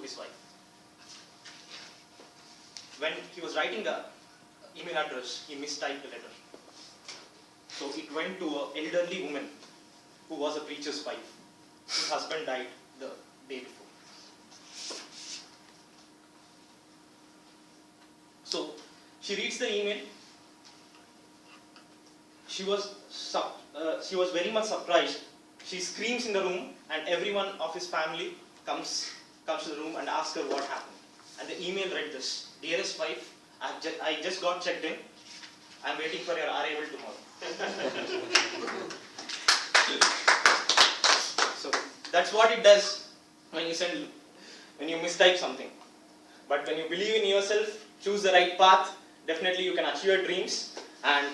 his wife. When he was writing the email address, he mistyped the letter. So it went to an elderly woman who was a preacher's wife, whose husband died the day before. So she reads the email. She was very much surprised. She screams in the room, and everyone of his family comes to the room and asks her what happened. And the email read this: "Dearest wife, I just got checked in. I'm waiting for your arrival tomorrow." So that's what it does when you mistype something. But when you believe in yourself, choose the right path, definitely you can achieve your dreams, and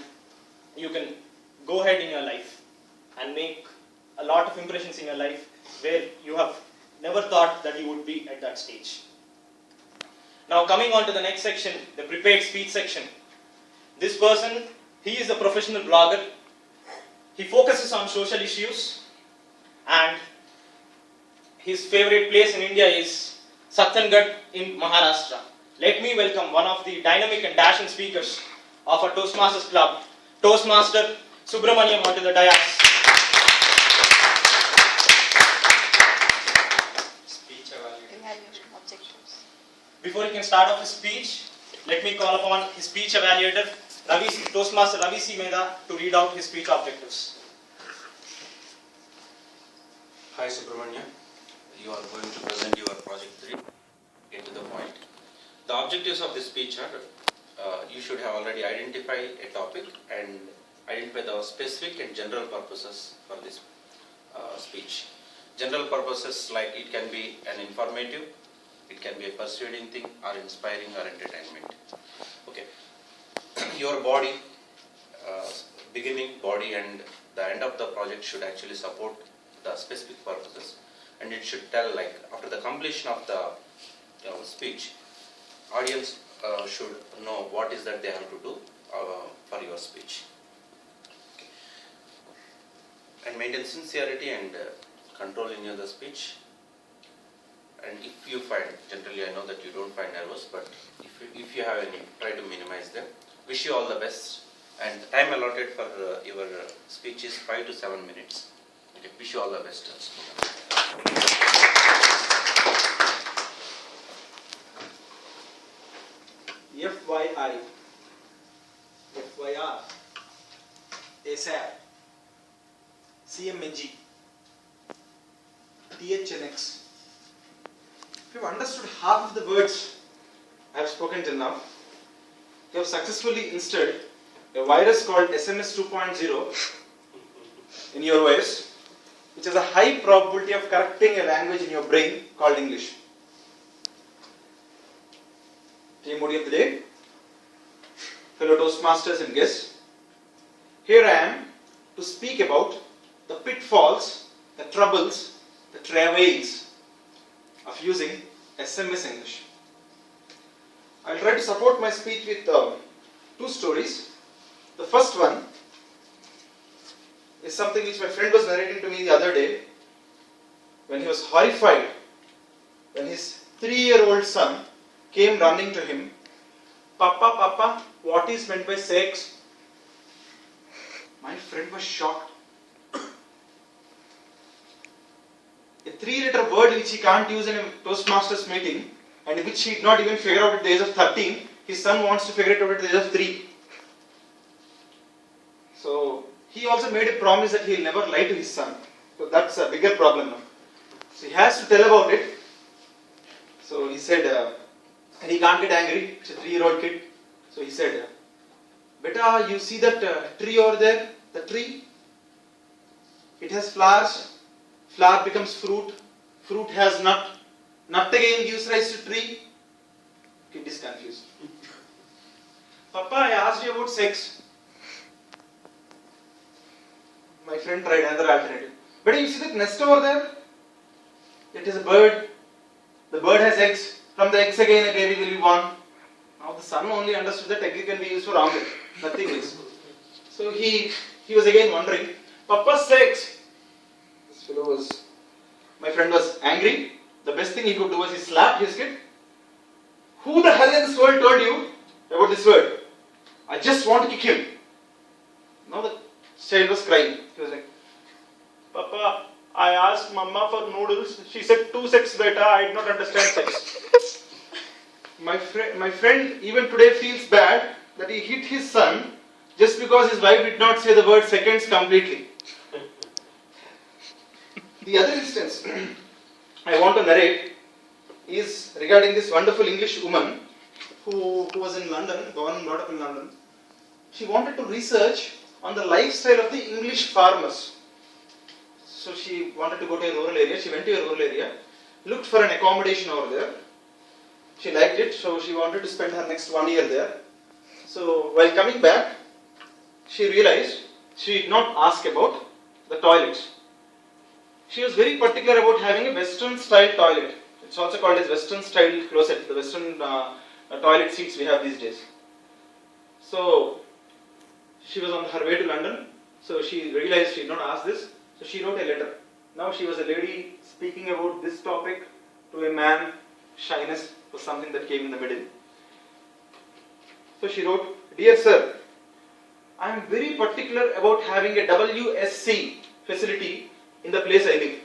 you can go ahead in your life and make a lot of impressions in your life where you have never thought that you would be at that stage. Now coming on to the next section, the prepared speech section. This person, he is a professional blogger. He focuses on social issues, and his favorite place in India is Satyangarh in Maharashtra. Let me welcome one of the dynamic and dashing speakers of our Toastmasters Club, Toastmaster Subramaniam, onto the dais. Speech evaluation objectives. Before he can start off his speech, let me call upon his speech evaluator, Toastmaster Ravi C. Mehta, to read out his speech objectives. Hi Subramania, you are going to present your project 3. Get to the point. The objectives of this speech are, you should have already identified a topic and identify the specific and general purposes for this speech. General purposes, like it can be an informative, it can be a persuading thing, or inspiring or entertainment. Okay. Your body, beginning, body and the end of the project should actually support the specific purposes, and it should tell, like, after the completion of the speech, audience should know what is that they have to do for your speech. Okay. And maintain sincerity and control in the speech. And if you find, generally I know that you don't find nervous, but if you have any, try to minimize them. Wish you all the best, and the time allotted for your speech is 5 to 7 minutes. Okay. Wish you all the best. FYI, FYR, ASAP, CMNG, THNX. If you have understood half of the words I have spoken till now, you have successfully installed a virus called SMS 2.0 in your OS, which has a high probability of correcting a language in your brain called English. Team body of the day, fellow Toastmasters and guests, here I am to speak about the pitfalls, the troubles, the travails of using SMS English. I will try to support my speech with 2 stories. The first one is something which my friend was narrating to me the other day, when he was horrified when his 3-year-old son came running to him. "Papa, Papa, what is meant by sex?" My friend was shocked. A 3-letter word which he can't use in a Toastmasters meeting, and which he did not even figure out at the age of 13, his son wants to figure it out at the age of 3. So he also made a promise that he will never lie to his son. So that's a bigger problem now. So he has to tell about it. So he said, and he can't get angry, it's a 3-year-old kid. So he said, "Beta, you see that tree over there, the tree? It has flowers, flower becomes fruit, fruit has nut, nut again gives rise to tree." Kid is confused. "Papa, I asked you about sex." My friend tried another alternative. "Beta, you see that nest over there? It is a bird, the bird has eggs. From the eggs again a baby will be born." Now the son only understood that egg can be used for omelette, nothing else. So he was again wondering, "Papa's sex." My friend was angry. the best thing he could do was he slapped his kid. Who the hell in this world told you about this word? I just want to kick him. Now the child was crying. He was like, Papa, I asked Mama for noodles. She said 2 sets beta. I did not understand sex. My friend even today feels bad that he hit his son just because his wife did not say the word seconds completely. The other instance I want to narrate is regarding this wonderful English woman who was in London, born and brought up in London. She wanted to research on the lifestyle of the English farmers. So she wanted to go to a rural area. She went to a rural area, looked for an accommodation over there. She liked it, so she wanted to spend her next 1 year there. So while coming back, she realized she did not ask about the toilets. She was very particular about having a Western style toilet. It's also called as Western style closet, the Western toilet seats we have these days. So she was on her way to London, so she realized she did not ask this, so she wrote a letter. Now she was a lady speaking about this topic to a man. Shyness was something that came in the middle. So she wrote, Dear sir, I am very particular about having a WSC facility in the place I live.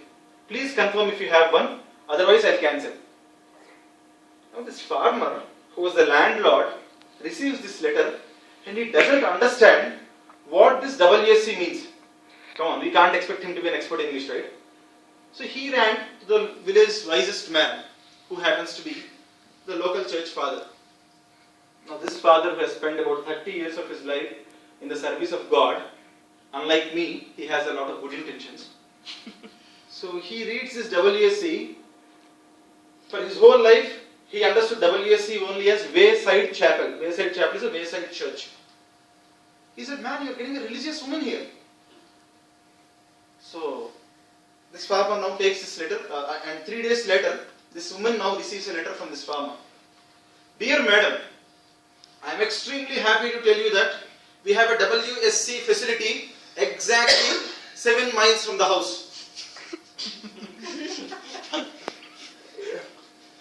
Please confirm if you have one, otherwise I'll cancel. Now this farmer, who was the landlord, receives this letter and he doesn't understand what this WSC means. Come on, we can't expect him to be an expert in English, right? So he ran to the village's wisest man, who happens to be the local church father. Now this father who has spent about 30 years of his life in the service of God, unlike me, he has a lot of good intentions. So he reads this WSC. For his whole life, he understood WSC only as Wayside Chapel. Wayside Chapel is a wayside church. He said, man, you're getting a religious woman here. So this farmer now takes this letter, and 3 days later, this woman now receives a letter from this farmer. Dear madam, I am extremely happy to tell you that we have a WSC facility exactly 7 miles from the house.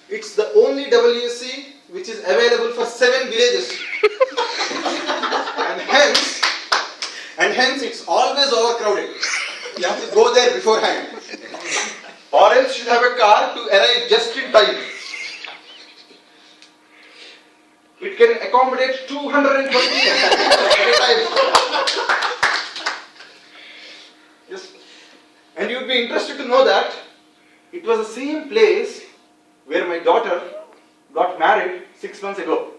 It's the only WSC which is available for 7 villages. and hence it's always overcrowded. You have to go there beforehand. Or else you have a car to arrive just in time. It can accommodate 220 at a time. Yes. And you'd be interested to know that it was the same place where my daughter got married 6 months ago.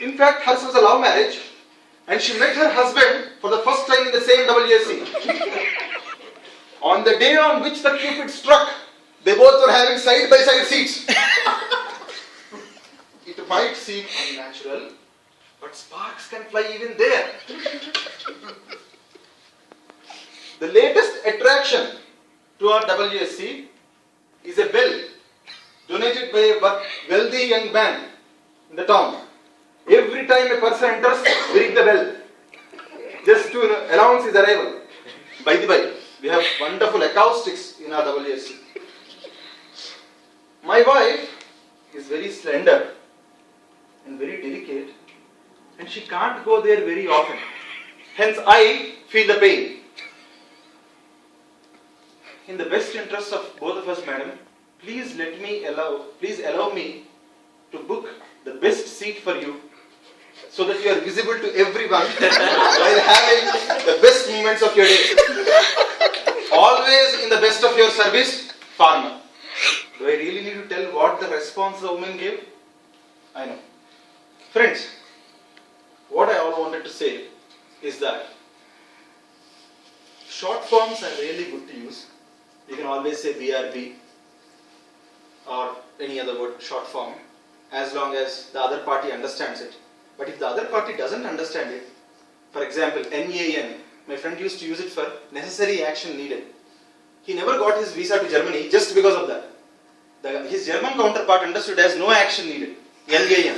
In fact, hers was a love marriage, and she met her husband for the first time in the same WSC. On the day on which the Cupid struck, they both were having side-by-side seats. It might seem unnatural, but sparks can fly even there. The latest attraction to our WSC is a bell donated by a wealthy young man in the town. Every time a person enters, we ring the bell just to announce his arrival. By the way, we have wonderful acoustics in our WSC. My wife is very slender and very delicate, and she can't go there very often. Hence, I feel the pain. In the best interest of both of us, madam, please allow me to book the best seat for you, so that you are visible to everyone while having the best moments of your day. Always in the best of your service, farmer. Do I really need to tell what the response the woman gave? I know. Friends, what I all wanted to say is that short forms are really good to use. You can always say BRB or any other word, short form, as long as the other party understands it. But if the other party doesn't understand it, for example, NAN, my friend used to use it for necessary action needed. He never got his visa to Germany just because of that. His German counterpart understood as no action needed, NAN.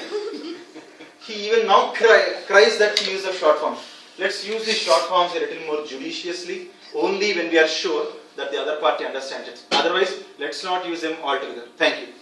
He even now cries that he used a short form. Let's use these short forms a little more judiciously, only when we are sure that the other party understands it. Otherwise, let's not use them altogether. Thank you.